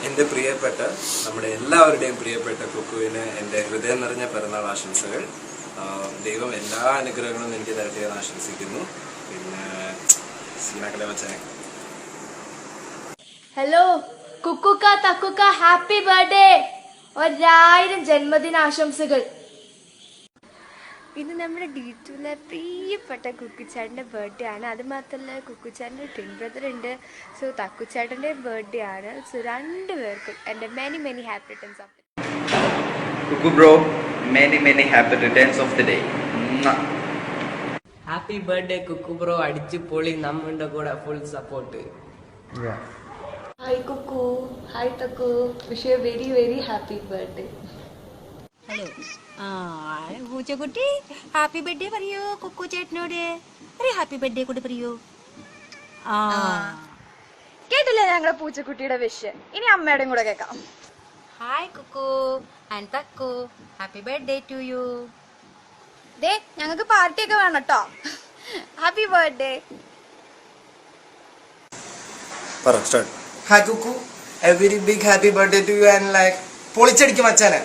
എൻ്റെ പ്രിയപ്പെട്ട നമ്മുടെ എല്ലാവരുടെയും പ്രിയപ്പെട്ട കുക്കുവിന് എൻ്റെ ഹൃദയം നിറഞ്ഞ പിറന്നാൾ ആശംസകൾ. ദൈവം എല്ലാ അനുഗ്രഹങ്ങളും എനിക്ക് തരട്ടെ എന്ന് ആശംസിക്കുന്നു. പിന്നെ സീനാക്കലെ വച്ചനെ. ഹലോ കുക്കുക്ക തക്കുക്ക, ഹാപ്പി ബർത്ത്ഡേ, 1000 ജന്മദിനാശംസകൾ. ഇന്ന് നമ്മുടെ D2-ലെ പ്രിയപ്പെട്ട കുക്കുച്ചേട്ടൻ്റെ ബർത്ത്ഡേ ആണ്. അത് മാത്രമല്ല കുക്കുച്ചേട്ടൻ്റെ ട്വിൻ ബ്രദർ ഉണ്ട്. സോ തക്കുച്ചേട്ടൻ്റെ ബർത്ത്ഡേ ആണ്. സോ രണ്ടുപേർക്കും എൻ്റെ many happy returns of Kuku bro, many happy returns of the day. Happy birthday Kuku bro, അടിച്ചു പൊളി, നമ്മുടെ കൂടെ full support. Hi Kuku, hi Thakku, wish you very happy birthday. Hello, പൂച്ചക്കുട്ടി ഹാപ്പി ബർത്ത്ഡേ പറയൂ കുക്കു ചേട്ടനോട്. ഹാപ്പി ബർത്ത്ഡേ കൂടെ പറയൂ. കേട്ടില്ലേ ഞങ്ങളുടെ പൂച്ചക്കുട്ടിയുടെ വിഷ്? ഇനി അമ്മയുടെയും കൂടെ കേൾക്കാം. Hi Kuku and Thakku, happy birthday to you. ദേ ഞങ്ങൾക്ക് പാർട്ടിയൊക്കെ വേണം കേട്ടോ. Happy birthday. പറ start. Hi Kuku, a very big happy birthday to you and like പൊളിച്ചടിക്കും മച്ചാനെ.